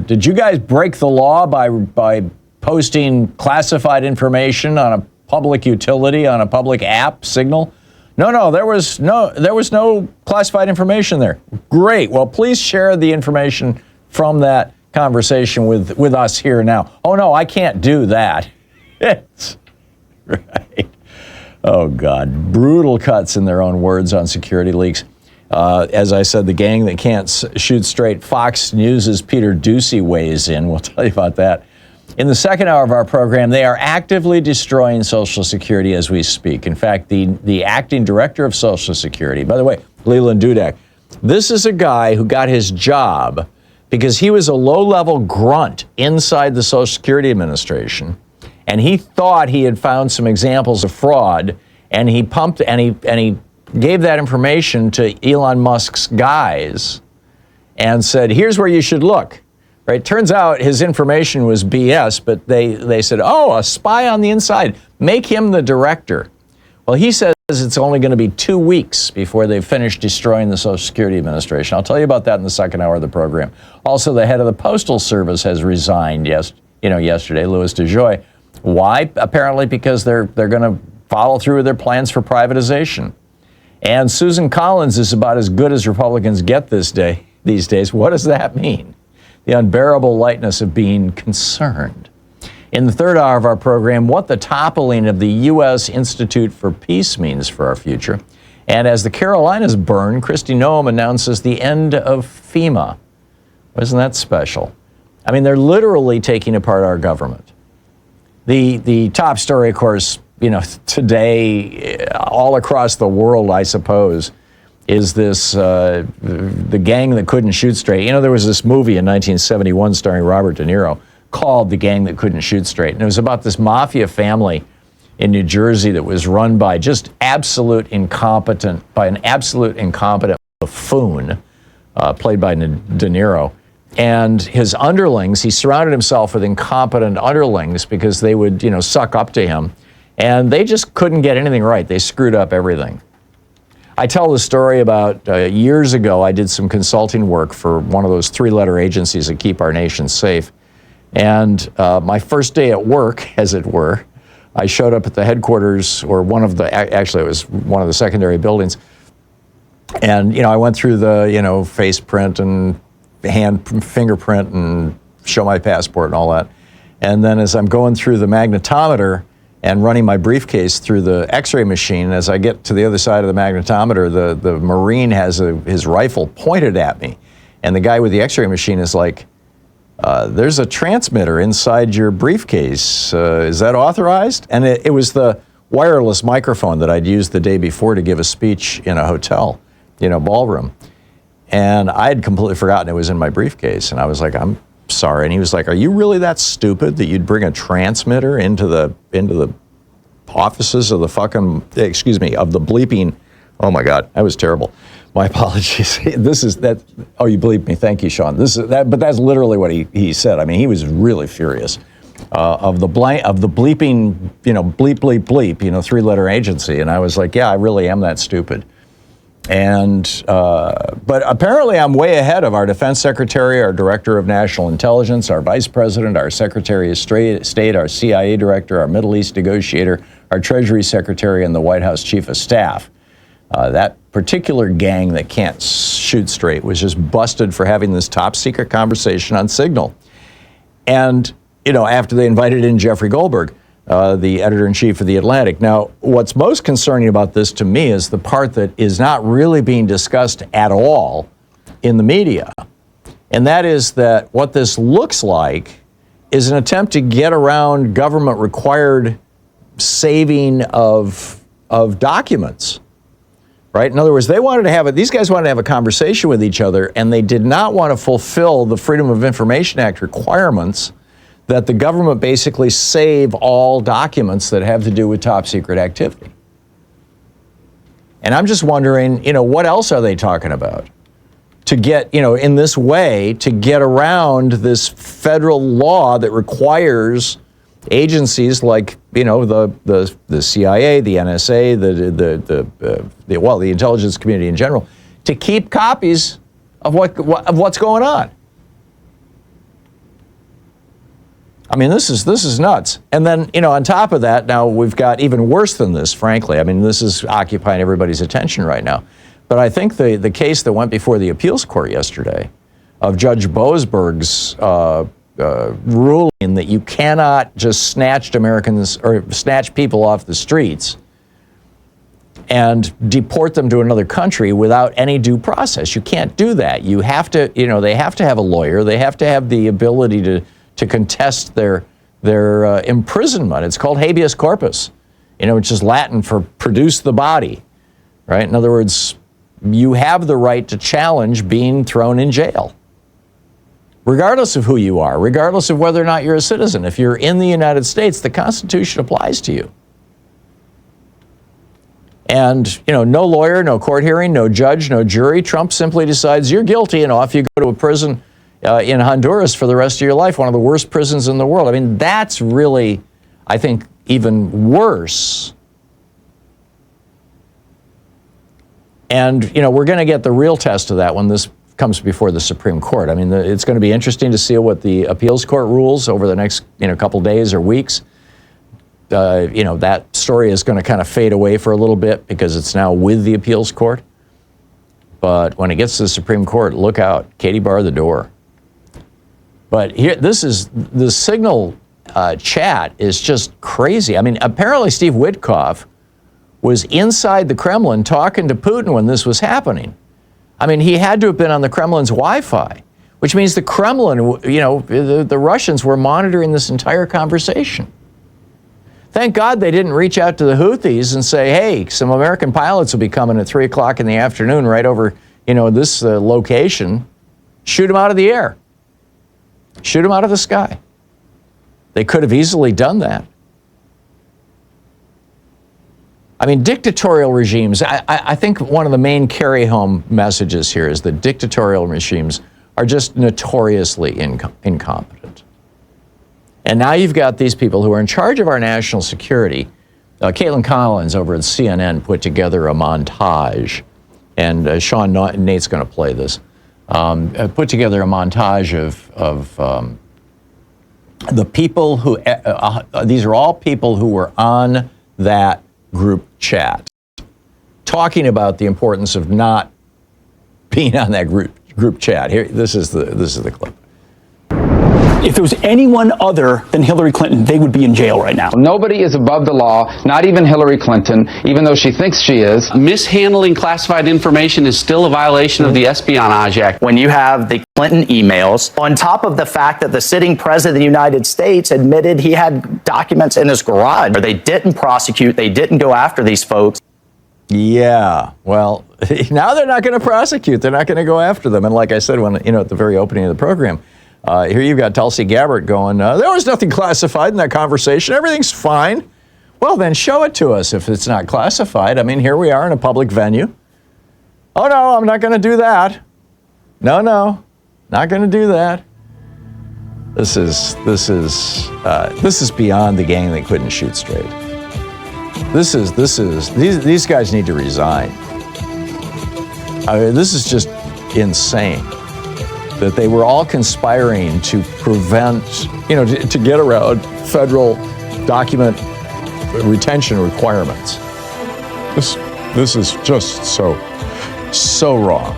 Did you guys break the law by posting classified information on a public utility, on a public app, Signal? No, there was no classified information there. Great. Well, please share the information from that conversation with us here now. Oh no, I can't do that. It's right. Oh God, brutal cuts in their own words on security leaks. As I said, the gang that can't shoot straight. Fox News' Peter Doocy weighs in. We'll tell you about that. In the second hour of our program, they are actively destroying Social Security as we speak. In fact, the acting director of Social Security, by the way, Leland Dudek, this is a guy who got his job because he was a low-level grunt inside the Social Security Administration, and he thought he had found some examples of fraud, and he gave that information to Elon Musk's guys and said, here's where you should look. Right? Turns out his information was BS, but they said, oh, a spy on the inside, make him the director. Well, he says it's only going to be 2 weeks before they've finished destroying the Social Security Administration. I'll tell you about that in the second hour of the program. Also, the head of the Postal Service has resigned yesterday, Louis DeJoy. Why? Apparently because they're going to follow through with their plans for privatization. And Susan Collins is about as good as Republicans get these days. What does that mean? The unbearable lightness of being concerned. In the third hour of our program, what the toppling of the U.S. Institute for Peace means for our future. And as the Carolinas burn, Kristi Noem announces the end of FEMA. Isn't that special? I mean, they're literally taking apart our government. The top story, of course, today, all across the world, I suppose, is this, the gang that couldn't shoot straight. There was this movie in 1971 starring Robert De Niro called The Gang That Couldn't Shoot Straight. And it was about this mafia family in New Jersey that was run by an absolute incompetent buffoon, played by De Niro. And his underlings, he surrounded himself with incompetent underlings because they would, suck up to him. And they just couldn't get anything right. They screwed up everything. I tell the story about years ago, I did some consulting work for one of those three-letter agencies that keep our nation safe. And my first day at work, as it were, I showed up at the headquarters, or actually it was one of the secondary buildings. And, I went through the, face print and fingerprint and show my passport and all that. And then as I'm going through the magnetometer and running my briefcase through the x-ray machine, as I get to the other side of the magnetometer, the Marine has his rifle pointed at me. And the guy with the x-ray machine is like, there's a transmitter inside your briefcase. Is that authorized? And it was the wireless microphone that I'd used the day before to give a speech in a hotel, ballroom. And I had completely forgotten it was in my briefcase. And I was like, I'm sorry. And he was like, are you really that stupid that you'd bring a transmitter into the offices of the of the bleeping? Oh my God, that was terrible. My apologies. Oh, you bleeped me. Thank you, Sean. But that's literally what he said. I mean, he was really furious of the bleeping, bleep, bleep, bleep, three-letter agency. And I was like, yeah, I really am that stupid. And but apparently I'm way ahead of our defense secretary, our director of national intelligence, our vice president, our secretary of state, our CIA director, our Middle East negotiator, our treasury secretary, and the White House chief of staff. That particular gang that can't shoot straight was just busted for having this top secret conversation on Signal. And, after they invited in Jeffrey Goldberg, the editor-in-chief of The Atlantic. Now, what's most concerning about this to me is the part that is not really being discussed at all in the media. And that is that what this looks like is an attempt to get around government-required saving of documents. Right? In other words, these guys wanted to have a conversation with each other, and they did not want to fulfill the Freedom of Information Act requirements that the government basically save all documents that have to do with top secret activity. And I'm just wondering, what else are they talking about? To get, in this way, to get around this federal law that requires agencies like, the CIA, the NSA, the intelligence community in general, to keep copies of what's going on. I mean, this is nuts. And then, on top of that, now we've got even worse than this, frankly. I mean, this is occupying everybody's attention right now. But I think the case that went before the appeals court yesterday of Judge Boasberg's ruling that you cannot just snatch Americans or snatch people off the streets and deport them to another country without any due process. You can't do that. You have to, they have to have a lawyer. They have to have the ability to contest their imprisonment. It's called habeas corpus, which is Latin for produce the body, right? In other words, you have the right to challenge being thrown in jail, regardless of who you are, regardless of whether or not you're a citizen. If you're in the United States, the Constitution applies to you. And, no lawyer, no court hearing, no judge, no jury. Trump simply decides you're guilty and off you go to a prison in Honduras for the rest of your life, one of the worst prisons in the world. I mean, that's really, I think, even worse. And, we're going to get the real test of that when this comes before the Supreme Court. I mean, it's going to be interesting to see what the appeals court rules over the next, couple days or weeks. That story is going to kind of fade away for a little bit because it's now with the appeals court. But when it gets to the Supreme Court, look out. Katie bar the door. But here, the Signal chat is just crazy. I mean, apparently Steve Witkoff was inside the Kremlin talking to Putin when this was happening. I mean, he had to have been on the Kremlin's Wi-Fi, which means the Kremlin, the Russians were monitoring this entire conversation. Thank God they didn't reach out to the Houthis and say, hey, some American pilots will be coming at 3 o'clock in the afternoon right over, this location. Shoot them out of the air. Shoot them out of the sky. They could have easily done that. I mean, dictatorial regimes, I think one of the main carry-home messages here is that dictatorial regimes are just notoriously incompetent. And now you've got these people who are in charge of our national security. Caitlin Collins over at CNN put together a montage, and Sean Nate's going to play this. Put together a montage of the people who, these are all people who were on that group chat, talking about the importance of not being on that group chat. Here, this is the clip. If there was anyone other than Hillary Clinton, they would be in jail right now. Nobody is above the law, not even Hillary Clinton, even though she thinks she is. Mishandling classified information is still a violation of the Espionage Act. When you have the Clinton emails, on top of the fact that the sitting president of the United States admitted he had documents in his garage, they didn't prosecute, they didn't go after these folks. Yeah, well, now they're not going to prosecute. They're not going to go after them. And like I said, when at the very opening of the program, here you've got Tulsi Gabbard going, there was nothing classified in that conversation. Everything's fine. Well, then show it to us if it's not classified. I mean, here we are in a public venue. Oh, no, I'm not going to do that. No, not going to do that. This is beyond the gang that couldn't shoot straight. These guys need to resign. I mean, this is just insane. That they were all conspiring to prevent, to get around federal document retention requirements. This is just so wrong.